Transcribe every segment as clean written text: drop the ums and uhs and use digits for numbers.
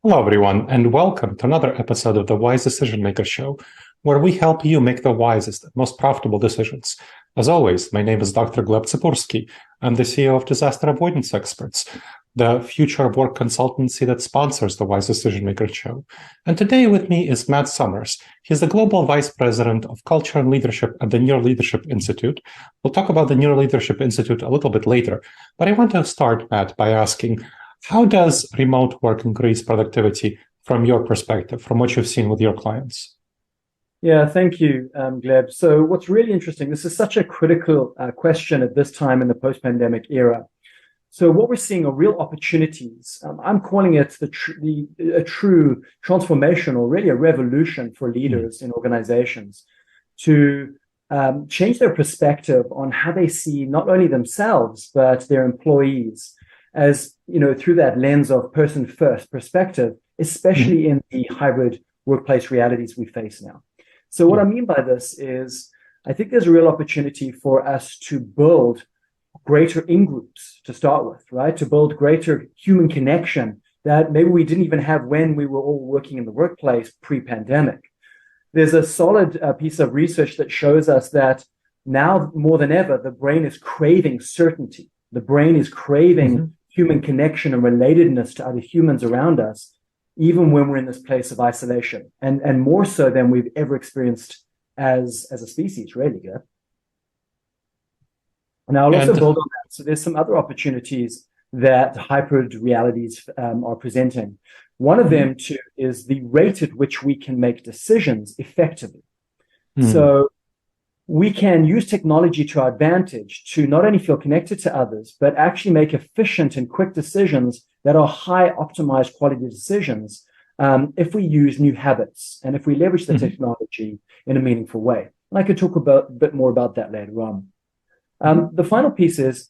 Hello, everyone, and welcome to another episode of the Wise Decision Maker Show, where we help you make the wisest and most profitable decisions. As always, my name is Dr. Gleb Tsipursky. I'm the CEO of Disaster Avoidance Experts, the future of work consultancy that sponsors the Wise Decision Maker Show. And today with me is Matt Summers. He's the Global Vice President of Culture and Leadership at the NeuroLeadership Institute. We'll talk about the NeuroLeadership Institute a little bit later, but I want to start, Matt, by asking, how does remote work increase productivity from your perspective, from what you've seen with your clients? Yeah, thank you, Gleb. So what's really interesting, this is such a critical question at this time in the post-pandemic era. So what we're seeing are real opportunities. I'm calling it a true transformation, or really a revolution for leaders in organizations to change their perspective on how they see not only themselves, but their employees, as through that lens of person first perspective, especially in the hybrid workplace realities we face now. So what I mean by this is, I think there's a real opportunity for us to build greater in-groups to start with, right? To build greater human connection that maybe we didn't even have when we were all working in the workplace pre-pandemic. There's a solid piece of research that shows us that now more than ever, the brain is craving certainty. The brain is craving human connection and relatedness to other humans around us, even when we're in this place of isolation, and more so than we've ever experienced as a species, really. Yeah? Now, I'll also build on that. So there's some other opportunities that hybrid realities are presenting. One of them, too, is the rate at which we can make decisions effectively. So we can use technology to our advantage to not only feel connected to others, but actually make efficient and quick decisions that are high optimized quality decisions if we use new habits and if we leverage the technology in a meaningful way. And I could talk a bit more about that later on. The final piece is,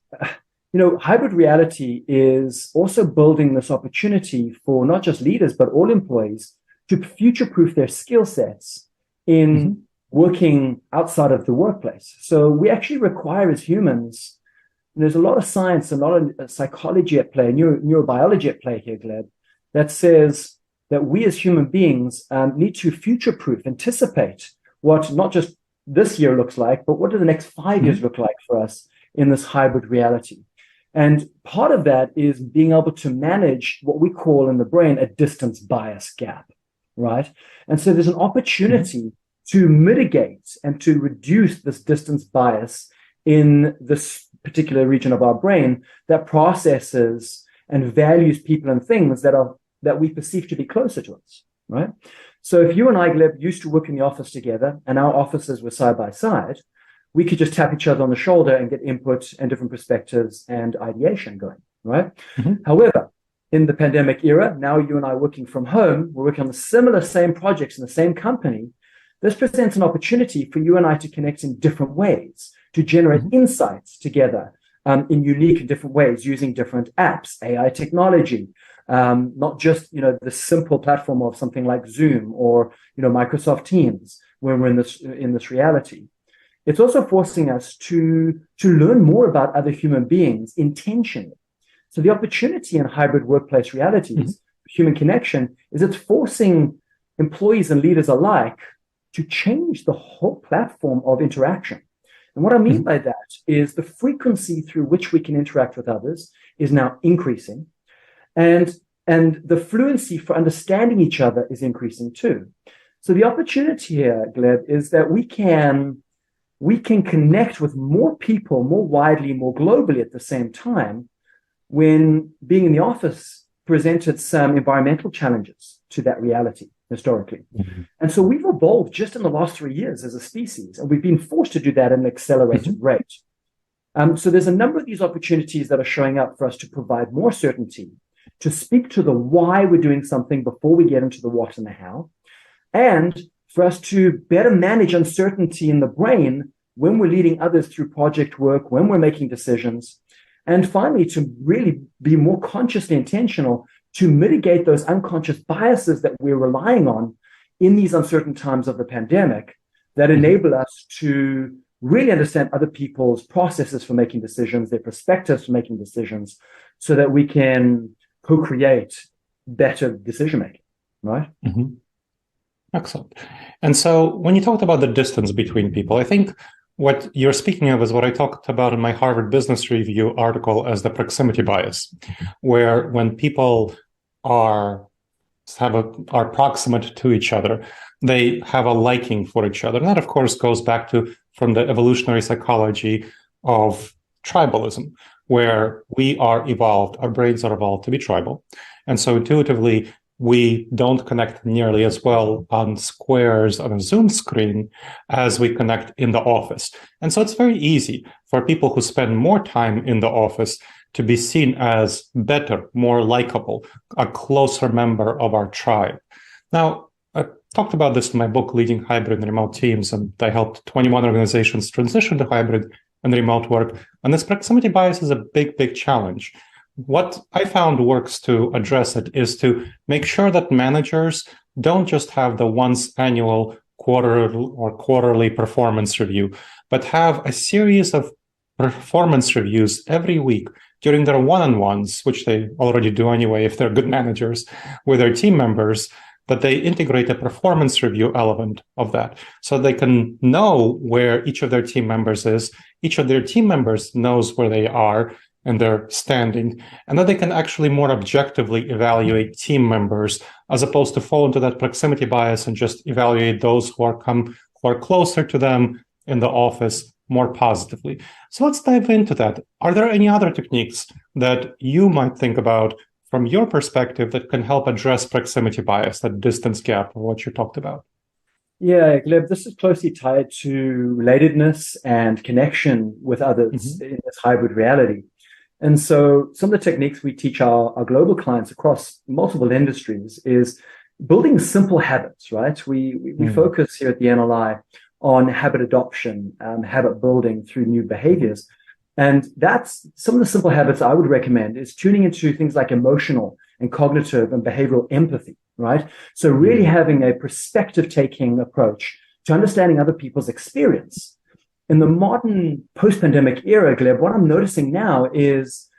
hybrid reality is also building this opportunity for not just leaders, but all employees to future-proof their skill sets in working outside of the workplace. So we actually require as humans, and there's a lot of science, a lot of psychology at play, neurobiology at play here, Gleb, that says that we as human beings need to future-proof, anticipate what not just this year looks like, but what do the next 5 years look like for us in this hybrid reality. And part of that is being able to manage what we call in the brain a distance bias gap, right? And so there's an opportunity to mitigate and to reduce this distance bias in this particular region of our brain that processes and values people and things that we perceive to be closer to us, right? So if you and I, Gleb, used to work in the office together and our offices were side by side, we could just tap each other on the shoulder and get input and different perspectives and ideation going, right? However, in the pandemic era, now you and I are working from home, we're working on the same projects in the same company. This presents an opportunity for you and I to connect in different ways, to generate insights together in unique and different ways using different apps, AI technology, not just the simple platform of something like Zoom or Microsoft Teams when we're in this reality. It's also forcing us to learn more about other human beings intentionally. So the opportunity in hybrid workplace realities, human connection, is it's forcing employees and leaders alike to change the whole platform of interaction. And what I mean by that is the frequency through which we can interact with others is now increasing. And the fluency for understanding each other is increasing too. So the opportunity here, Gleb, is that we can connect with more people, more widely, more globally at the same time, when being in the office presented some environmental challenges to that reality historically. And so we've evolved just in the last 3 years as a species, and we've been forced to do that at an accelerated rate. So there's a number of these opportunities that are showing up for us to provide more certainty, to speak to the why we're doing something before we get into the what and the how, and for us to better manage uncertainty in the brain when we're leading others through project work, when we're making decisions, and finally, to really be more consciously intentional to mitigate those unconscious biases that we're relying on in these uncertain times of the pandemic that enable us to really understand other people's processes for making decisions, their perspectives for making decisions, so that we can co-create better decision making, right? Mm-hmm. Excellent. And so when you talked about the distance between people, I think what you're speaking of is what I talked about in my Harvard Business Review article as the proximity bias, where when people are are proximate to each other, they have a liking for each other. And that, of course, goes back to from the evolutionary psychology of tribalism, where we are evolved, our brains are evolved to be tribal. And so intuitively, we don't connect nearly as well on squares on a Zoom screen as we connect in the office. And so it's very easy for people who spend more time in the office to be seen as better, more likable, a closer member of our tribe. Now, I talked about this in my book, Leading Hybrid and Remote Teams, and I helped 21 organizations transition to hybrid and remote work. And this proximity bias is a big, big challenge. What I found works to address it is to make sure that managers don't just have the once annual quarterly performance review, but have a series of performance reviews every week during their one-on-ones, which they already do anyway if they're good managers, with their team members, that they integrate a performance review element of that so they can know where each of their team members is, each of their team members knows where they are and their standing, and that they can actually more objectively evaluate team members as opposed to fall into that proximity bias and just evaluate those who are closer to them in the office more positively. So let's dive into that. Are there any other techniques that you might think about from your perspective that can help address proximity bias, that distance gap of what you talked about? Yeah, Gleb, this is closely tied to relatedness and connection with others in this hybrid reality. And so some of the techniques we teach our global clients across multiple industries is building simple habits, right? We focus here at the NLI on habit adoption, habit building through new behaviors. And that's some of the simple habits I would recommend is tuning into things like emotional and cognitive and behavioral empathy, right? So really having a perspective-taking approach to understanding other people's experience. In the modern post-pandemic era, Gleb, what I'm noticing now is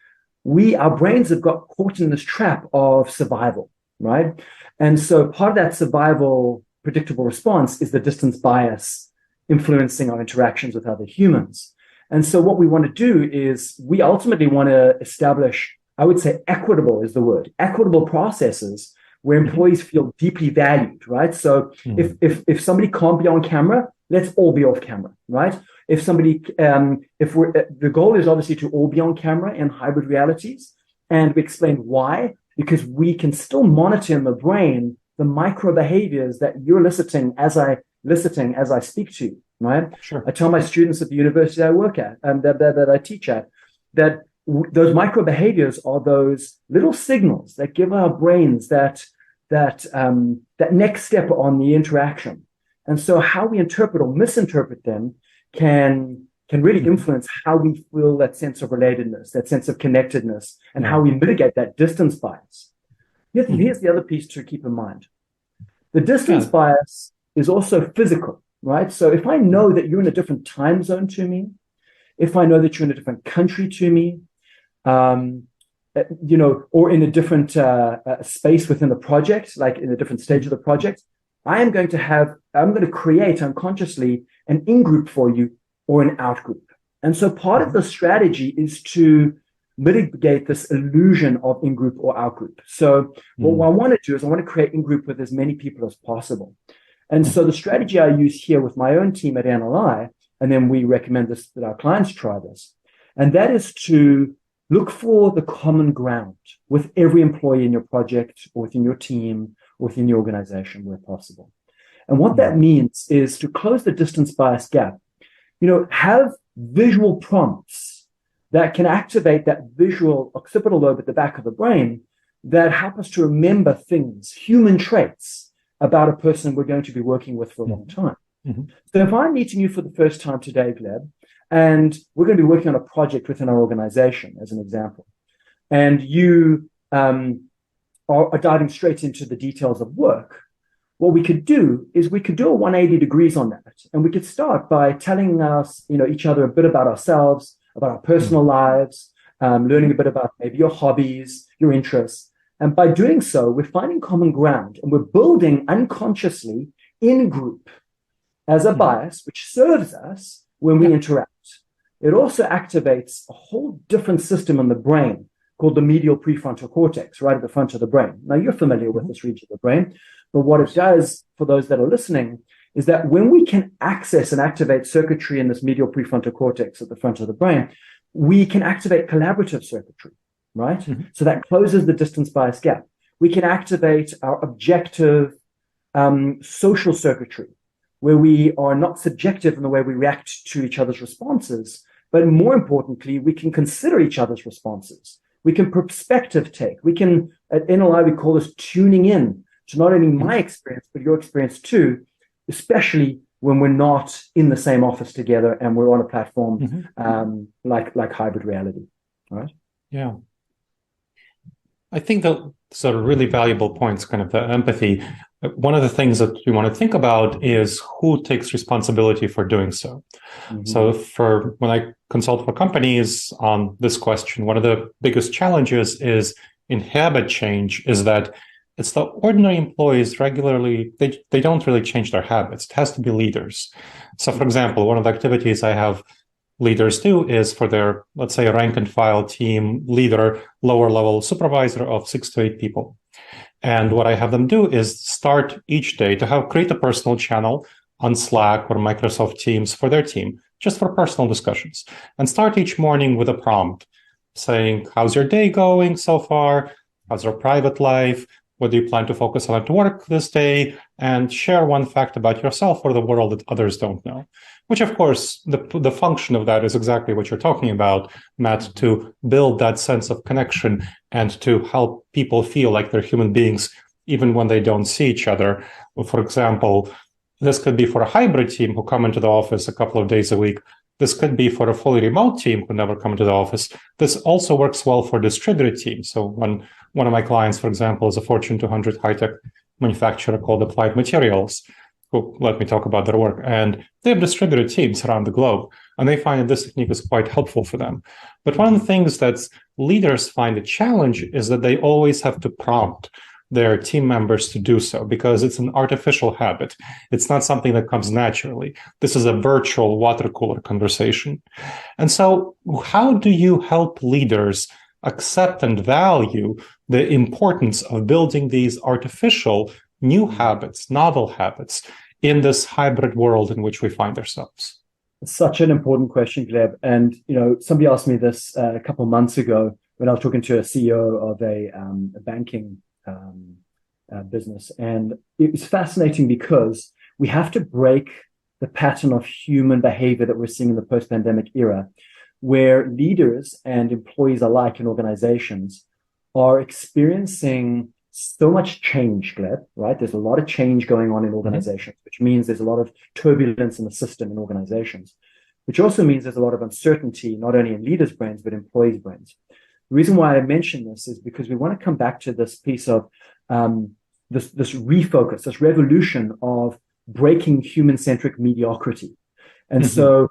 our brains have got caught in this trap of survival, right? And so part of that survival predictable response is the distance bias influencing our interactions with other humans. And so what we want to do is we ultimately want to establish, I would say equitable is the word, equitable processes where employees feel deeply valued, right? So if somebody can't be on camera, let's all be off camera, right? If the goal is obviously to all be on camera in hybrid realities, and we explained why, because we can still monitor in the brain the micro behaviors that you're eliciting as I speak to you, right? Sure. I tell my students at the university I work at, that I teach at, that those micro behaviors are those little signals that give our brains that next step on the interaction. And so how we interpret or misinterpret them can really influence how we feel that sense of relatedness, that sense of connectedness, and how we mitigate that distance bias. Here's the other piece to keep in mind. The distance bias is also physical, right? So if I know that you're in a different time zone to me, if I know that you're in a different country to me, or in a different space within the project, like in a different stage of the project, I'm going to create unconsciously an in-group for you or an out-group. And so part of the strategy is to mitigate this illusion of in-group or out-group. So what I want to do is I want to create in-group with as many people as possible. And so the strategy I use here with my own team at NLI, and then we recommend this that our clients try this, and that is to look for the common ground with every employee in your project or within your team or within your organization where possible. And what that means is to close the distance bias gap, have visual prompts that can activate that visual occipital lobe at the back of the brain that help us to remember things, human traits about a person we're going to be working with for a long time. So if I'm meeting you for the first time today, Gleb, and we're going to be working on a project within our organization, as an example, and you are diving straight into the details of work, what we could do is we could do a 180 degrees on that. And we could start by telling us, each other a bit about ourselves, about our personal lives, learning a bit about maybe your hobbies, your interests. And by doing so, we're finding common ground and we're building unconsciously in group as a bias, which serves us when we interact. It also activates a whole different system in the brain called the medial prefrontal cortex, right at the front of the brain. Now, you're familiar with this region of the brain, but what it does for those that are listening is that when we can access and activate circuitry in this medial prefrontal cortex at the front of the brain, we can activate collaborative circuitry, right? So that closes the distance bias gap. We can activate our objective social circuitry, where we are not subjective in the way we react to each other's responses, but more importantly, we can consider each other's responses. We can perspective take. We can, at NLI, we call this tuning in to not only my experience, but your experience too, especially when we're not in the same office together and we're on a platform like hybrid reality, right? Yeah. I think that sort of really valuable points, kind of the empathy. One of the things that we want to think about is who takes responsibility for doing so. So for when I consult for companies on this question, one of the biggest challenges is in habit change is that it's the ordinary employees regularly, they don't really change their habits. It has to be leaders. So for example, one of the activities I have leaders do is for their, let's say, rank and file team leader, lower level supervisor of 6 to 8 people. And what I have them do is start each day to create a personal channel on Slack or Microsoft Teams for their team, just for personal discussions. And start each morning with a prompt saying, how's your day going so far? How's your private life? What do you plan to focus on at work this day? And share one fact about yourself or the world that others don't know. Which, of course, the function of that is exactly what you're talking about, Matt, to build that sense of connection and to help people feel like they're human beings, even when they don't see each other. For example, this could be for a hybrid team who come into the office a couple of days a week. This could be for a fully remote team who never come to the office. This also works well for distributed teams. So when one of my clients, for example, is a Fortune 200 high-tech manufacturer called Applied Materials, who let me talk about their work. And they have distributed teams around the globe, and they find that this technique is quite helpful for them. But one of the things that leaders find a challenge is that they always have to prompt their team members to do so because it's an artificial habit. It's not something that comes naturally. This is a virtual water cooler conversation. And so how do you help leaders accept and value the importance of building these artificial new habits, novel habits in this hybrid world in which we find ourselves? It's such an important question, Gleb. And, somebody asked me this a couple of months ago when I was talking to a CEO of a banking business. And it was fascinating because we have to break the pattern of human behavior that we're seeing in the post-pandemic era, where leaders and employees alike in organizations are experiencing so much change, Gleb, right? There's a lot of change going on in organizations, which means there's a lot of turbulence in the system in organizations, which also means there's a lot of uncertainty, not only in leaders' brains, but employees' brains. The reason why I mention this is because we want to come back to this piece of this refocus, this revolution of breaking human-centric mediocrity. And so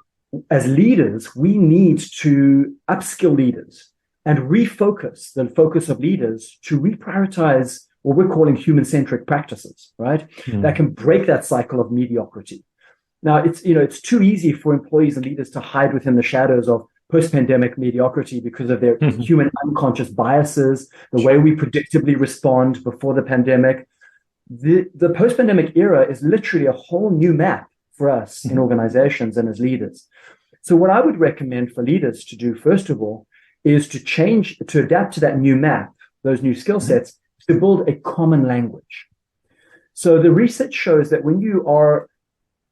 as leaders, we need to upskill leaders and refocus the focus of leaders to reprioritize what we're calling human-centric practices, right? That can break that cycle of mediocrity. Now, it's too easy for employees and leaders to hide within the shadows of post-pandemic mediocrity because of their human unconscious biases, the way we predictably respond before the pandemic. The post-pandemic era is literally a whole new map for us in organizations and as leaders. So what I would recommend for leaders to do, first of all, is to adapt to that new map, those new skill sets, to build a common language. So the research shows that when you are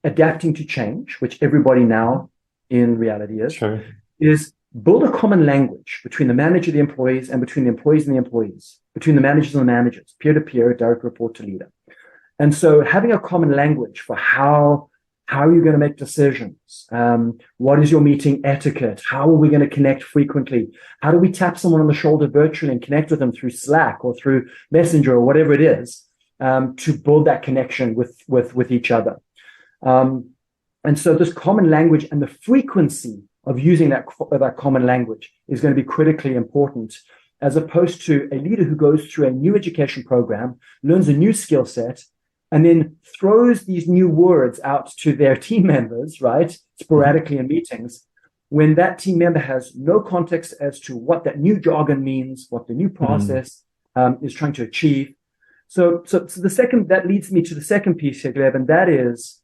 adapting to change, which everybody now in reality is build a common language between the manager, the employees, and between the employees and the employees, between the managers and the managers, peer-to-peer, direct report to leader. And so having a common language for how are you going to make decisions? What is your meeting etiquette? How are we going to connect frequently? How do we tap someone on the shoulder virtually and connect with them through Slack or through Messenger or whatever it is to build that connection with each other? And so this common language and the frequency of using that common language is going to be critically important as opposed to a leader who goes through a new education program, learns a new skill set, and then throws these new words out to their team members, right, sporadically in meetings, when that team member has no context as to what that new jargon means, what the new process is trying to achieve. So that leads me to the second piece here, Gleb, and that is,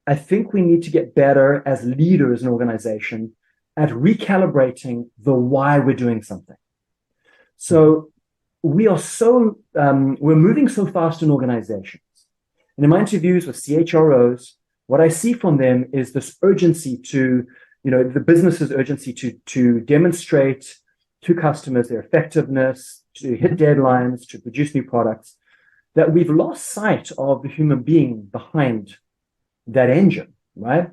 I think we need to get better as leaders in an organization at recalibrating the why we're doing something. So we're moving so fast in organizations. And in my interviews with CHROs, what I see from them is this urgency to, the business's urgency to demonstrate to customers their effectiveness, to hit deadlines, to produce new products, that we've lost sight of the human being behind that engine, right?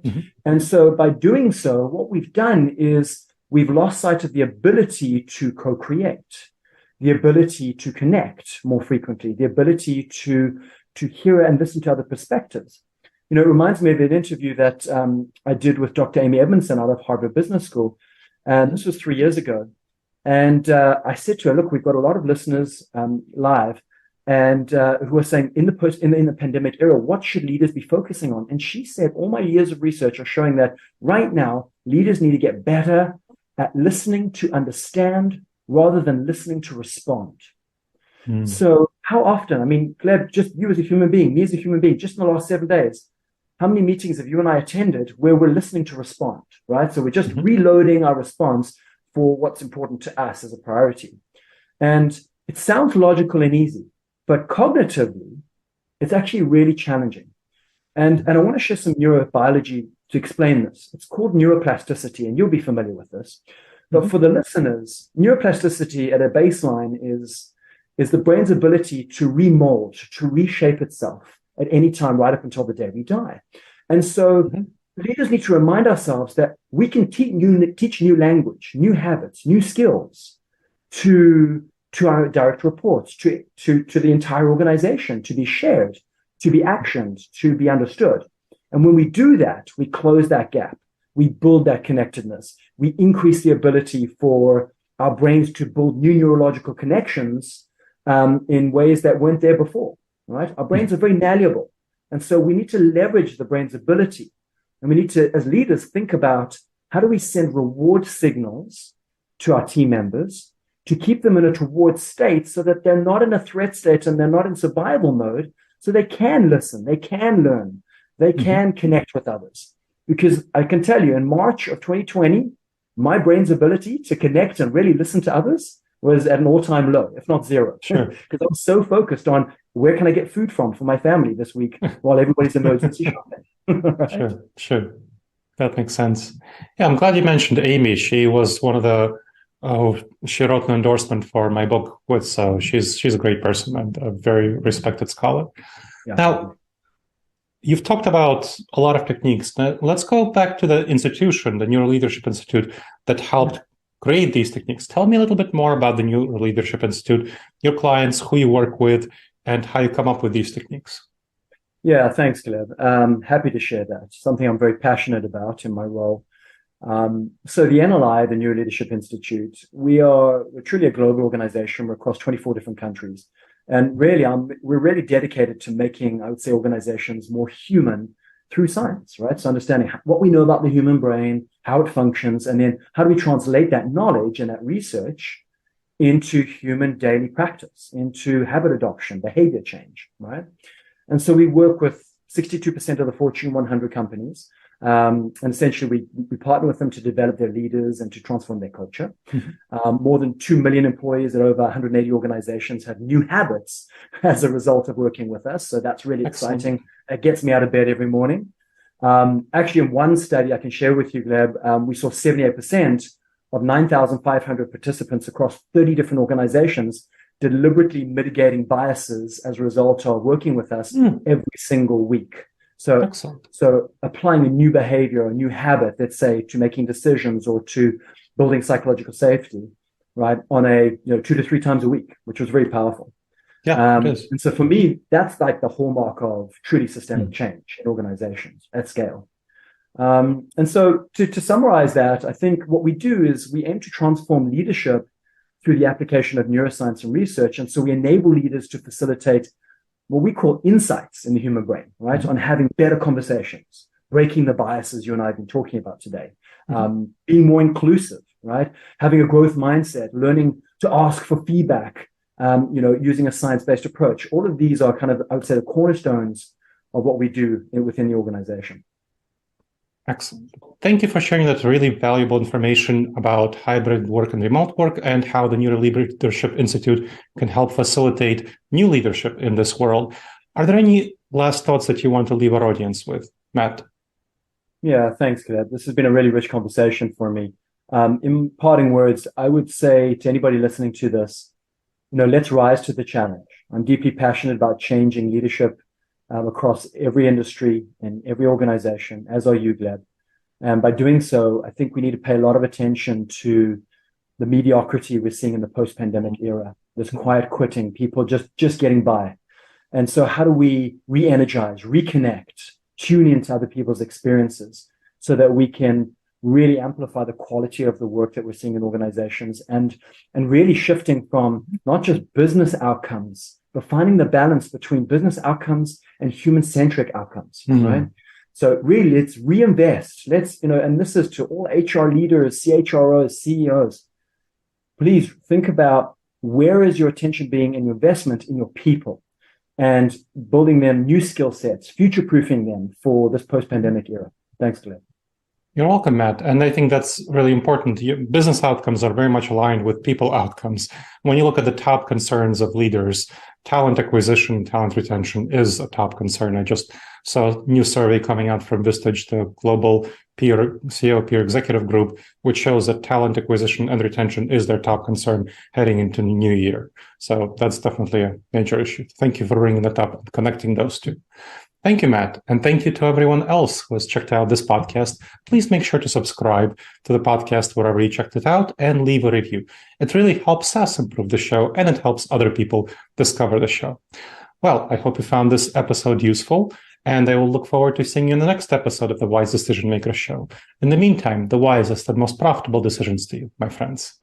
And so by doing so, what we've done is we've lost sight of the ability to co-create, the ability to connect more frequently, the ability to hear and listen to other perspectives. It reminds me of an interview that I did with Dr. Amy Edmondson out of Harvard Business School. And this was 3 years ago. And I said to her, look, we've got a lot of listeners live and who are saying in the pandemic era, what should leaders be focusing on? And she said, all my years of research are showing that right now, leaders need to get better at listening to understand rather than listening to respond. So how often, Gleb, just you as a human being, me as a human being, just in the last 7 days, how many meetings have you and I attended where we're listening to respond, right? So we're just reloading our response for what's important to us as a priority. And it sounds logical and easy, but cognitively, it's actually really challenging. And I want to share some neurobiology to explain this. It's called neuroplasticity, and you'll be familiar with this. But for the listeners, neuroplasticity at a baseline is the brain's ability to remold, to reshape itself at any time right up until the day we die. And so leaders need to remind ourselves that we can teach new language, new habits, new skills to our direct reports, to the entire organization, to be shared, to be actioned, to be understood. And when we do that, we close that gap. We build that connectedness. We increase the ability for our brains to build new neurological connections in ways that weren't there before, right? Our brains are very malleable. And so we need to leverage the brain's ability. And we need to, as leaders, think about how do we send reward signals to our team members to keep them in a toward state so that they're not in a threat state and they're not in survival mode, so they can listen, they can learn, they can connect with others. Because I can tell you, in March of 2020, my brain's ability to connect and really listen to others was at an all-time low, if not zero. Sure. Because I was so focused on where can I get food from for my family this week while everybody's emergency shopping. Right? Sure. That makes sense. Yeah, I'm glad you mentioned Amy. She was one of the, she wrote an endorsement for my book so she's a great person and a very respected scholar. Yeah. Now, you've talked about a lot of techniques. Now, let's go back to the institution, the NeuroLeadership Institute, that helped create these techniques. Tell me a little bit more about the NeuroLeadership Institute, your clients, who you work with, and how you come up with these techniques. Yeah, thanks, Gleb. Happy to share that. Something I'm very passionate about in my role. So the NLI, the NeuroLeadership Institute, we're truly a global organization. We're across 24 different countries. And really, we're really dedicated to making, I would say, organizations more human through science, right? So understanding what we know about the human brain, how it functions, and then how do we translate that knowledge and that research into human daily practice, into habit adoption, behavior change, right? And so we work with 62% of the Fortune 100 companies. And essentially, we partner with them to develop their leaders and to transform their culture. More than 2 million employees at over 180 organizations have new habits as a result of working with us. So that's really exciting. It gets me out of bed every morning. Actually, in one study I can share with you, Gleb, we saw 78% of 9,500 participants across 30 different organizations deliberately mitigating biases as a result of working with us every single week. So applying a new behavior, a new habit, let's say, to making decisions or to building psychological safety, right, on 2 to 3 times a week, which was very powerful. Yeah, and so for me, that's like the hallmark of truly systemic change in organizations at scale. And so to summarize that, I think what we do is we aim to transform leadership through the application of neuroscience and research. And so we enable leaders to facilitate what we call insights in the human brain, right? On having better conversations, breaking the biases you and I have been talking about today, being more inclusive, right? Having a growth mindset, learning to ask for feedback, using a science-based approach. All of these are kind of, I would say, the cornerstones of what we do within the organization. Excellent. Thank you for sharing that really valuable information about hybrid work and remote work and how the NeuroLeadership Institute can help facilitate new leadership in this world. Are there any last thoughts that you want to leave our audience with, Matt? Yeah, thanks, Gleb. This has been a really rich conversation for me. In parting words, I would say to anybody listening to this, let's rise to the challenge. I'm deeply passionate about changing leadership across every industry and every organization, as are you, Gleb. And by doing so, I think we need to pay a lot of attention to the mediocrity we're seeing in the post-pandemic era. This quiet quitting, people just getting by. And so how do we re-energize, reconnect, tune into other people's experiences so that we can really amplify the quality of the work that we're seeing in organizations and really shifting from not just business outcomes, but finding the balance between business outcomes and human-centric outcomes, right? So really, let's reinvest. And this is to all HR leaders, CHROs, CEOs. Please think about where is your attention being in your investment in your people and building them new skill sets, future-proofing them for this post-pandemic era. Thanks, Gleb. You're welcome, Matt. And I think that's really important. Business outcomes are very much aligned with people outcomes. When you look at the top concerns of leaders, talent acquisition, talent retention is a top concern. I just saw a new survey coming out from Vistage, the global CEO peer executive group, which shows that talent acquisition and retention is their top concern heading into the new year. So that's definitely a major issue. Thank you for bringing that up and connecting those two. Thank you, Matt. And thank you to everyone else who has checked out this podcast. Please make sure to subscribe to the podcast wherever you checked it out and leave a review. It really helps us improve the show and it helps other people discover the show. Well, I hope you found this episode useful, and I will look forward to seeing you in the next episode of the Wise Decision Maker Show. In the meantime, the wisest and most profitable decisions to you, my friends.